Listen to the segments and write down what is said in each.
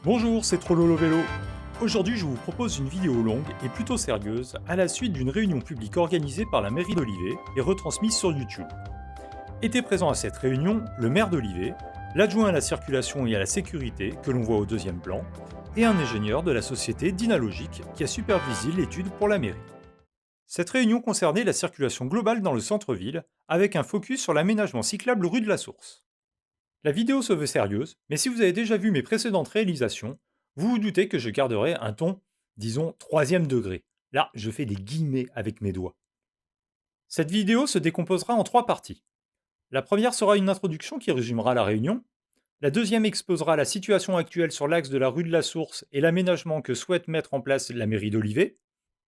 Bonjour, c'est Trollolo Vélo. Aujourd'hui, je vous propose une vidéo longue et plutôt sérieuse à la suite d'une réunion publique organisée par la mairie d'Olivet et retransmise sur YouTube. Étaient présents à cette réunion le maire d'Olivet, l'adjoint à la circulation et à la sécurité que l'on voit au deuxième plan, et un ingénieur de la société Dynalogic qui a supervisé l'étude pour la mairie. Cette réunion concernait la circulation globale dans le centre-ville, avec un focus sur l'aménagement cyclable rue de la Source. La vidéo se veut sérieuse, mais si vous avez déjà vu mes précédentes réalisations, vous vous doutez que je garderai un ton, disons, troisième degré. Là, je fais des guillemets avec mes doigts. Cette vidéo se décomposera en trois parties. La première sera une introduction qui résumera la réunion. La deuxième exposera la situation actuelle sur l'axe de la rue de la Source et l'aménagement que souhaite mettre en place la mairie d'Olivet.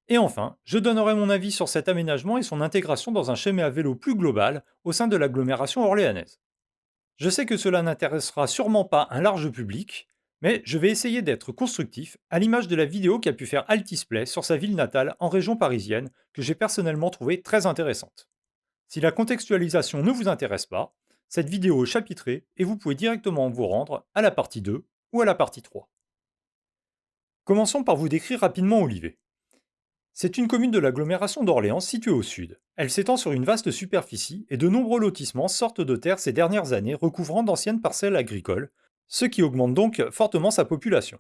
Et enfin, je donnerai mon avis sur cet aménagement et son intégration dans un schéma à vélo plus global au sein de l'agglomération orléanaise. Je sais que cela n'intéressera sûrement pas un large public, mais je vais essayer d'être constructif, à l'image de la vidéo qu'a pu faire Altisplay sur sa ville natale en région parisienne, que j'ai personnellement trouvée très intéressante. Si la contextualisation ne vous intéresse pas, cette vidéo est chapitrée et vous pouvez directement vous rendre à la partie 2 ou à la partie 3. Commençons par vous décrire rapidement Olivet. C'est une commune de l'agglomération d'Orléans située au sud. Elle s'étend sur une vaste superficie et de nombreux lotissements sortent de terre ces dernières années recouvrant d'anciennes parcelles agricoles, ce qui augmente donc fortement sa population.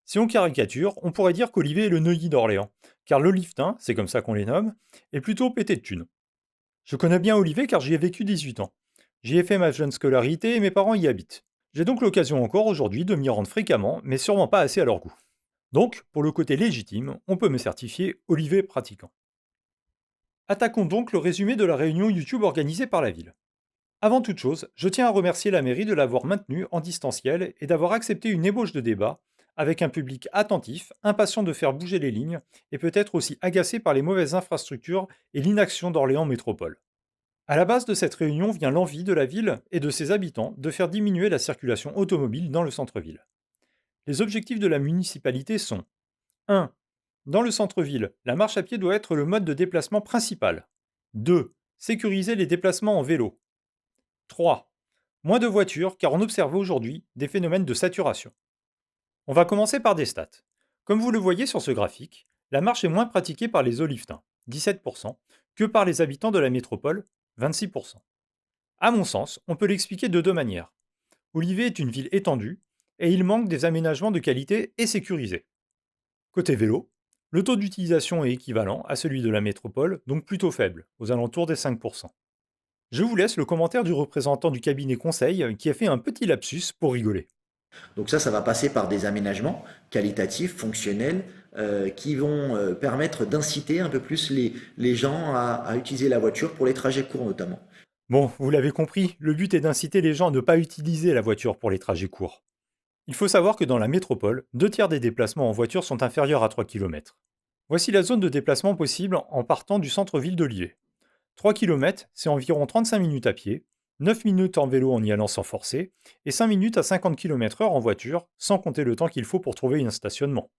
Si on caricature, on pourrait dire qu'Olivet est le Neuilly d'Orléans, car l'Olivetin, c'est comme ça qu'on les nomme, est plutôt pété de thunes. Je connais bien Olivet car j'y ai vécu 18 ans. J'y ai fait ma jeune scolarité et mes parents y habitent. J'ai donc l'occasion encore aujourd'hui de m'y rendre fréquemment, mais sûrement pas assez à leur goût. Donc, pour le côté légitime, on peut me certifier Olivet pratiquant. Attaquons donc le résumé de la réunion YouTube organisée par la ville. Avant toute chose, je tiens à remercier la mairie de l'avoir maintenue en distanciel et d'avoir accepté une ébauche de débat avec un public attentif, impatient de faire bouger les lignes et peut-être aussi agacé par les mauvaises infrastructures et l'inaction d'Orléans Métropole. À la base de cette réunion vient l'envie de la ville et de ses habitants de faire diminuer la circulation automobile dans le centre-ville. Les objectifs de la municipalité sont 1. Dans le centre-ville, la marche à pied doit être le mode de déplacement principal. 2. Sécuriser les déplacements en vélo. 3. Moins de voitures car on observe aujourd'hui des phénomènes de saturation. On va commencer par des stats. Comme vous le voyez sur ce graphique, la marche est moins pratiquée par les Olivetains, 17%, que par les habitants de la métropole, 26%. À mon sens, on peut l'expliquer de deux manières. Olivet est une ville étendue et il manque des aménagements de qualité et sécurisés. Côté vélo, le taux d'utilisation est équivalent à celui de la métropole, donc plutôt faible, aux alentours des 5%. Je vous laisse le commentaire du représentant du cabinet conseil qui a fait un petit lapsus pour rigoler. Donc ça va passer par des aménagements qualitatifs, fonctionnels, qui vont permettre d'inciter un peu plus les gens à utiliser la voiture pour les trajets courts notamment. Bon, vous l'avez compris, le but est d'inciter les gens à ne pas utiliser la voiture pour les trajets courts. Il faut savoir que dans la métropole, 2 tiers des déplacements en voiture sont inférieurs à 3 km. Voici la zone de déplacement possible en partant du centre-ville d'Olivet. 3 km, c'est environ 35 minutes à pied, 9 minutes en vélo en y allant sans forcer, et 5 minutes à 50 km/h en voiture, sans compter le temps qu'il faut pour trouver un stationnement.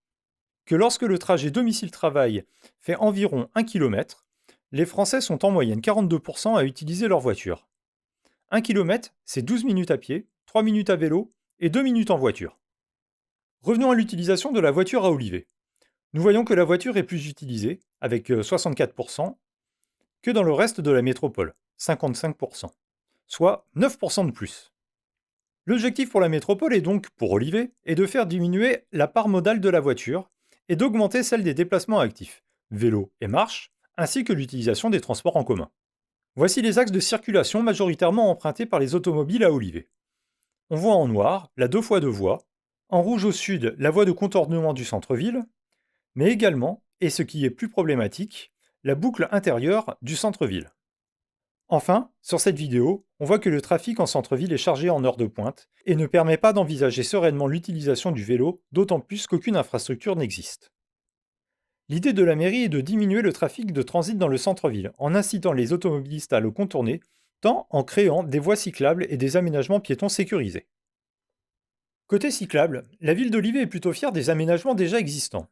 Que lorsque le trajet domicile-travail fait environ 1 km, les Français sont en moyenne 42% à utiliser leur voiture. 1 km, c'est 12 minutes à pied, 3 minutes à vélo et 2 minutes en voiture. Revenons à l'utilisation de la voiture à Olivet. Nous voyons que la voiture est plus utilisée, avec 64%, que dans le reste de la métropole, 55%, soit 9% de plus. L'objectif pour la métropole est donc, pour Olivet, est de faire diminuer la part modale de la voiture et d'augmenter celle des déplacements actifs, vélo et marche, ainsi que l'utilisation des transports en commun. Voici les axes de circulation majoritairement empruntés par les automobiles à Olivet. On voit en noir la 2 fois 2 voies, en rouge au sud la voie de contournement du centre-ville, mais également, et ce qui est plus problématique, la boucle intérieure du centre-ville. Enfin, sur cette vidéo, on voit que le trafic en centre-ville est chargé en heure de pointe et ne permet pas d'envisager sereinement l'utilisation du vélo, d'autant plus qu'aucune infrastructure n'existe. L'idée de la mairie est de diminuer le trafic de transit dans le centre-ville en incitant les automobilistes à le contourner, tant en créant des voies cyclables et des aménagements piétons sécurisés. Côté cyclable, la ville d'Olivet est plutôt fière des aménagements déjà existants.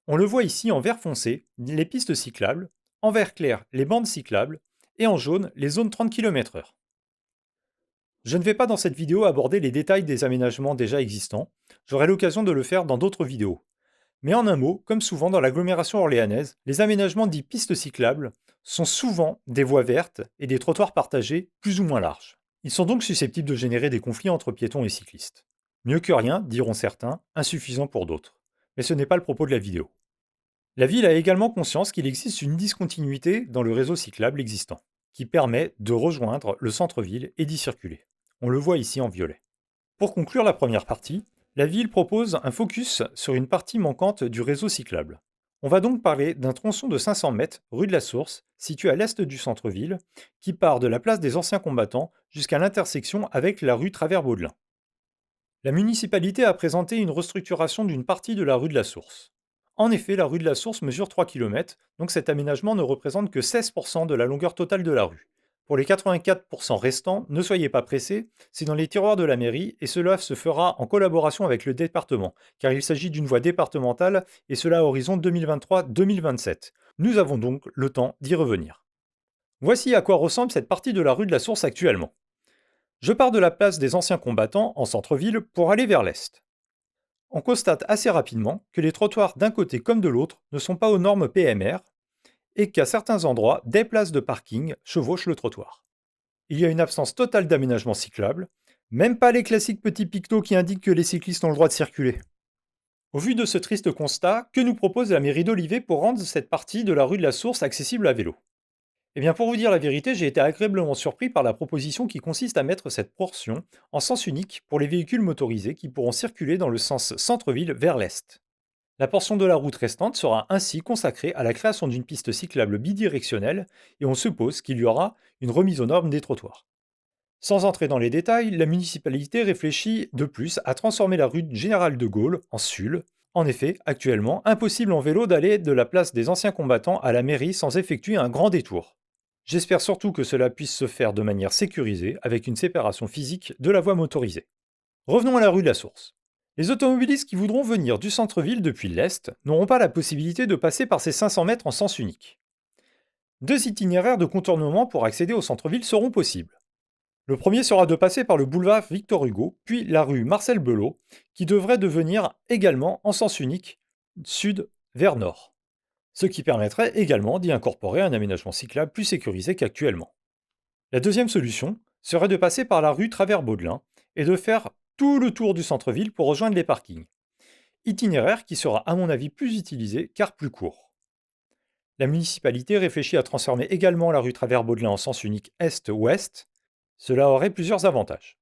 On le voit ici en vert foncé, les pistes cyclables, en vert clair, les bandes cyclables, et en jaune, les zones 30 km/h. Je ne vais pas dans cette vidéo aborder les détails des aménagements déjà existants, j'aurai l'occasion de le faire dans d'autres vidéos. Mais en un mot, comme souvent dans l'agglomération orléanaise, les aménagements dits pistes cyclables sont souvent des voies vertes et des trottoirs partagés plus ou moins larges. Ils sont donc susceptibles de générer des conflits entre piétons et cyclistes. Mieux que rien, diront certains, insuffisant pour d'autres. Mais ce n'est pas le propos de la vidéo. La ville a également conscience qu'il existe une discontinuité dans le réseau cyclable existant, qui permet de rejoindre le centre-ville et d'y circuler. On le voit ici en violet. Pour conclure la première partie, la ville propose un focus sur une partie manquante du réseau cyclable. On va donc parler d'un tronçon de 500 mètres, rue de la Source, situé à l'est du centre-ville, qui part de la place des anciens combattants jusqu'à l'intersection avec la rue Travers-Baudelin. La municipalité a présenté une restructuration d'une partie de la rue de la Source. En effet, la rue de la Source mesure 3 km, donc cet aménagement ne représente que 16% de la longueur totale de la rue. Pour les 84% restants, ne soyez pas pressés, c'est dans les tiroirs de la mairie et cela se fera en collaboration avec le département, car il s'agit d'une voie départementale et cela à horizon 2023-2027. Nous avons donc le temps d'y revenir. Voici à quoi ressemble cette partie de la rue de la Source actuellement. Je pars de la place des anciens combattants en centre-ville pour aller vers l'est. On constate assez rapidement que les trottoirs d'un côté comme de l'autre ne sont pas aux normes PMR et qu'à certains endroits, des places de parking chevauchent le trottoir. Il y a une absence totale d'aménagement cyclable, même pas les classiques petits pictos qui indiquent que les cyclistes ont le droit de circuler. Au vu de ce triste constat, que nous propose la mairie d'Olivet pour rendre cette partie de la rue de la Source accessible à vélo? Eh bien, pour vous dire la vérité, j'ai été agréablement surpris par la proposition qui consiste à mettre cette portion en sens unique pour les véhicules motorisés qui pourront circuler dans le sens centre-ville vers l'est. La portion de la route restante sera ainsi consacrée à la création d'une piste cyclable bidirectionnelle et on suppose qu'il y aura une remise aux normes des trottoirs. Sans entrer dans les détails, la municipalité réfléchit de plus à transformer la rue Général de Gaulle en SUL. En effet, actuellement, impossible en vélo d'aller de la place des anciens combattants à la mairie sans effectuer un grand détour. J'espère surtout que cela puisse se faire de manière sécurisée avec une séparation physique de la voie motorisée. Revenons à la rue de la Source. Les automobilistes qui voudront venir du centre-ville depuis l'est n'auront pas la possibilité de passer par ces 500 mètres en sens unique. Deux itinéraires de contournement pour accéder au centre-ville seront possibles. Le premier sera de passer par le boulevard Victor Hugo, puis la rue Marcel Belot, qui devrait devenir également en sens unique, sud vers nord. Ce qui permettrait également d'y incorporer un aménagement cyclable plus sécurisé qu'actuellement. La deuxième solution serait de passer par la rue Travers-Baudelin et de faire tout le tour du centre-ville pour rejoindre les parkings. Itinéraire qui sera à mon avis plus utilisé car plus court. La municipalité réfléchit à transformer également la rue Travers-Baudelin en sens unique est-ouest. Cela aurait plusieurs avantages.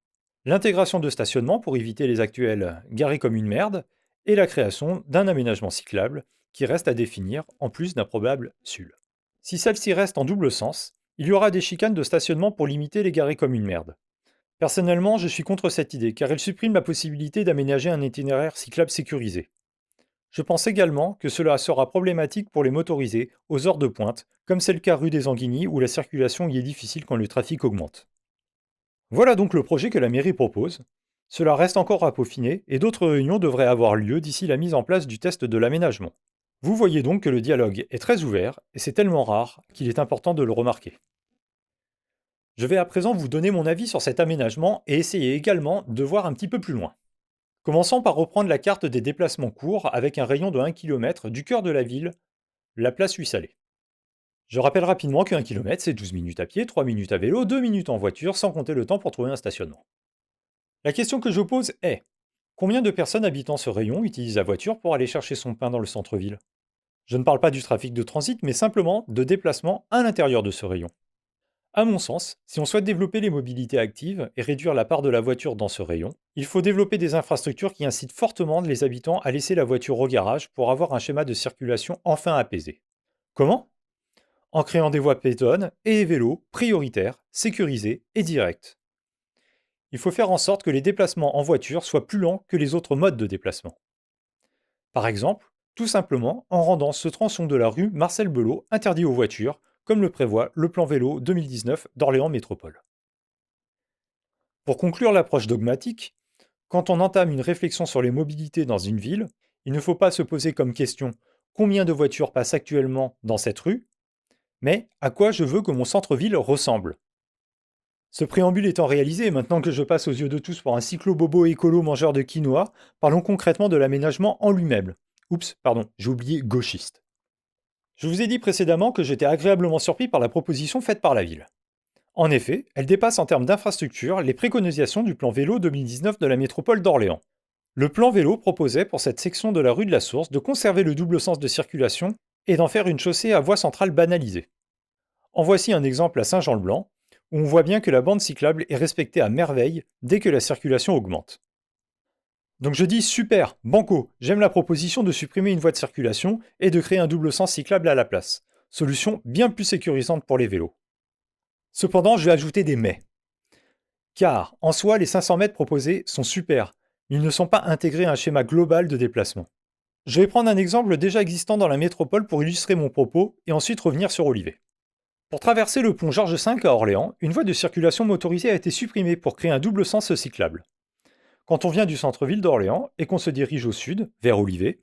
L'intégration de stationnement pour éviter les actuels garés comme une merde et la création d'un aménagement cyclable qui reste à définir en plus d'un probable SUL. Si celle-ci reste en double sens, il y aura des chicanes de stationnement pour limiter les garés comme une merde. Personnellement, je suis contre cette idée car elle supprime la possibilité d'aménager un itinéraire cyclable sécurisé. Je pense également que cela sera problématique pour les motorisés aux heures de pointe, comme c'est le cas rue des Anguignies où la circulation y est difficile quand le trafic augmente. Voilà donc le projet que la mairie propose. Cela reste encore à peaufiner et d'autres réunions devraient avoir lieu d'ici la mise en place du test de l'aménagement. Vous voyez donc que le dialogue est très ouvert et c'est tellement rare qu'il est important de le remarquer. Je vais à présent vous donner mon avis sur cet aménagement et essayer également de voir un petit peu plus loin. Commençons par reprendre la carte des déplacements courts avec un rayon de 1 km du cœur de la ville, la place Huissalé. Je rappelle rapidement que 1 km c'est 12 minutes à pied, 3 minutes à vélo, 2 minutes en voiture sans compter le temps pour trouver un stationnement. La question que je pose est, combien de personnes habitant ce rayon utilisent la voiture pour aller chercher son pain dans le centre-ville? Je ne parle pas du trafic de transit mais simplement de déplacement à l'intérieur de ce rayon. À mon sens, si on souhaite développer les mobilités actives et réduire la part de la voiture dans ce rayon, il faut développer des infrastructures qui incitent fortement les habitants à laisser la voiture au garage pour avoir un schéma de circulation enfin apaisé. Comment? En créant des voies piétonnes et des vélos prioritaires, sécurisés et directs. Il faut faire en sorte que les déplacements en voiture soient plus lents que les autres modes de déplacement. Par exemple, tout simplement en rendant ce tronçon de la rue Marcel Belot interdit aux voitures, comme le prévoit le plan vélo 2019 d'Orléans Métropole. Pour conclure l'approche dogmatique, quand on entame une réflexion sur les mobilités dans une ville, il ne faut pas se poser comme question combien de voitures passent actuellement dans cette rue, mais à quoi je veux que mon centre-ville ressemble. Ce préambule étant réalisé, et maintenant que je passe aux yeux de tous pour un cyclo-bobo écolo mangeur de quinoa, parlons concrètement de l'aménagement en lui-même. Oups, pardon, j'ai oublié gauchiste. Je vous ai dit précédemment que j'étais agréablement surpris par la proposition faite par la ville. En effet, elle dépasse en termes d'infrastructure les préconisations du plan vélo 2019 de la métropole d'Orléans. Le plan vélo proposait pour cette section de la rue de la Source de conserver le double sens de circulation et d'en faire une chaussée à voie centrale banalisée. En voici un exemple à Saint-Jean-le-Blanc, où on voit bien que la bande cyclable est respectée à merveille dès que la circulation augmente. Donc je dis super, banco, j'aime la proposition de supprimer une voie de circulation et de créer un double sens cyclable à la place. Solution bien plus sécurisante pour les vélos. Cependant, je vais ajouter des mais. Car, en soi, les 500 mètres proposés sont super, mais ils ne sont pas intégrés à un schéma global de déplacement. Je vais prendre un exemple déjà existant dans la métropole pour illustrer mon propos et ensuite revenir sur Olivet. Pour traverser le pont Georges V à Orléans, une voie de circulation motorisée a été supprimée pour créer un double sens cyclable. Quand on vient du centre-ville d'Orléans et qu'on se dirige au sud, vers Olivet,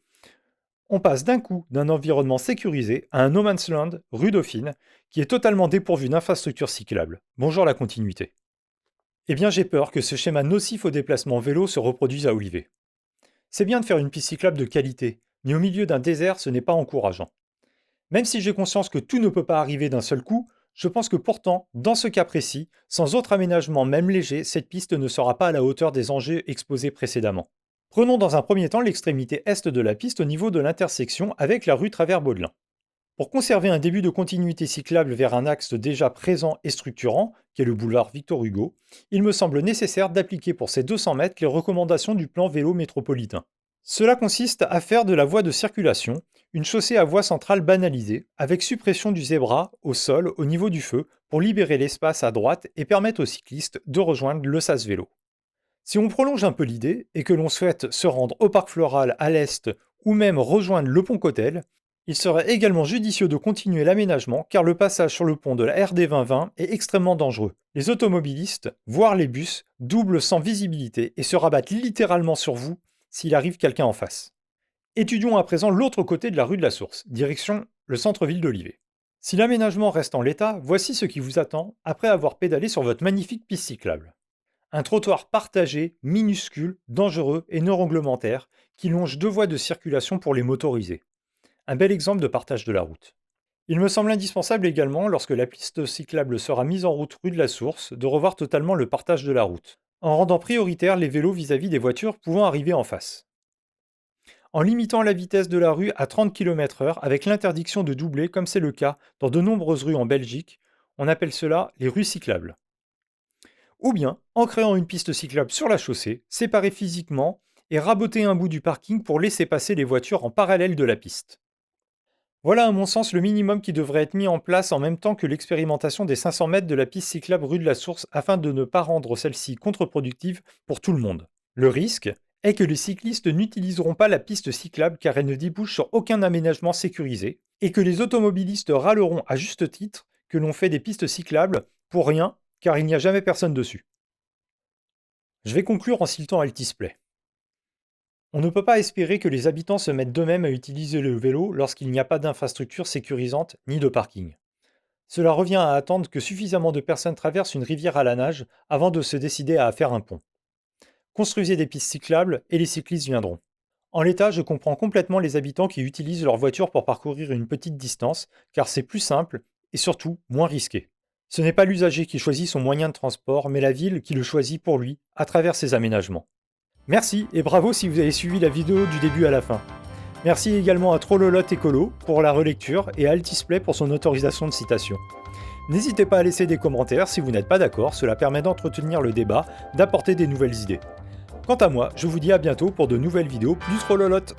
on passe d'un coup d'un environnement sécurisé à un no man's land, rue Dauphine, qui est totalement dépourvu d'infrastructures cyclables. Bonjour la continuité. Eh bien j'ai peur que ce schéma nocif au déplacement vélo se reproduise à Olivet. C'est bien de faire une piste cyclable de qualité, mais au milieu d'un désert ce n'est pas encourageant. Même si j'ai conscience que tout ne peut pas arriver d'un seul coup, je pense que pourtant, dans ce cas précis, sans autre aménagement même léger, cette piste ne sera pas à la hauteur des enjeux exposés précédemment. Prenons dans un premier temps l'extrémité est de la piste au niveau de l'intersection avec la rue Travers-Baudelin. Pour conserver un début de continuité cyclable vers un axe déjà présent et structurant, qui est le boulevard Victor Hugo, il me semble nécessaire d'appliquer pour ces 200 mètres les recommandations du plan vélo métropolitain. Cela consiste à faire de la voie de circulation une chaussée à voie centrale banalisée, avec suppression du zébra au sol au niveau du feu pour libérer l'espace à droite et permettre aux cyclistes de rejoindre le sas vélo. Si on prolonge un peu l'idée et que l'on souhaite se rendre au parc floral à l'est ou même rejoindre le pont Cotel, il serait également judicieux de continuer l'aménagement car le passage sur le pont de la RD 2020 est extrêmement dangereux. Les automobilistes, voire les bus, doublent sans visibilité et se rabattent littéralement sur vous s'il arrive quelqu'un en face. Étudions à présent l'autre côté de la rue de la Source, direction le centre-ville d'Olivet. Si l'aménagement reste en l'état, voici ce qui vous attend après avoir pédalé sur votre magnifique piste cyclable. Un trottoir partagé, minuscule, dangereux et non réglementaire qui longe 2 voies de circulation pour les motorisés. Un bel exemple de partage de la route. Il me semble indispensable également, lorsque la piste cyclable sera mise en route rue de la Source, de revoir totalement le partage de la route, en rendant prioritaire les vélos vis-à-vis des voitures pouvant arriver en face. En limitant la vitesse de la rue à 30 km/h avec l'interdiction de doubler comme c'est le cas dans de nombreuses rues en Belgique, on appelle cela les rues cyclables. Ou bien en créant une piste cyclable sur la chaussée, séparée physiquement, et raboter un bout du parking pour laisser passer les voitures en parallèle de la piste. Voilà à mon sens le minimum qui devrait être mis en place en même temps que l'expérimentation des 500 mètres de la piste cyclable rue de la Source afin de ne pas rendre celle-ci contre-productive pour tout le monde. Le risque est que les cyclistes n'utiliseront pas la piste cyclable car elle ne débouche sur aucun aménagement sécurisé et que les automobilistes râleront à juste titre que l'on fait des pistes cyclables pour rien car il n'y a jamais personne dessus. Je vais conclure en citant Altisplay. On ne peut pas espérer que les habitants se mettent d'eux-mêmes à utiliser le vélo lorsqu'il n'y a pas d'infrastructure sécurisante ni de parking. Cela revient à attendre que suffisamment de personnes traversent une rivière à la nage avant de se décider à faire un pont. Construisez des pistes cyclables et les cyclistes viendront. En l'état, je comprends complètement les habitants qui utilisent leur voiture pour parcourir une petite distance, car c'est plus simple et surtout moins risqué. Ce n'est pas l'usager qui choisit son moyen de transport, mais la ville qui le choisit pour lui, à travers ses aménagements. Merci et bravo si vous avez suivi la vidéo du début à la fin. Merci également à Trollolotte Écolo pour la relecture et à Altisplay pour son autorisation de citation. N'hésitez pas à laisser des commentaires si vous n'êtes pas d'accord, cela permet d'entretenir le débat, d'apporter des nouvelles idées. Quant à moi, je vous dis à bientôt pour de nouvelles vidéos plus Trollolotte.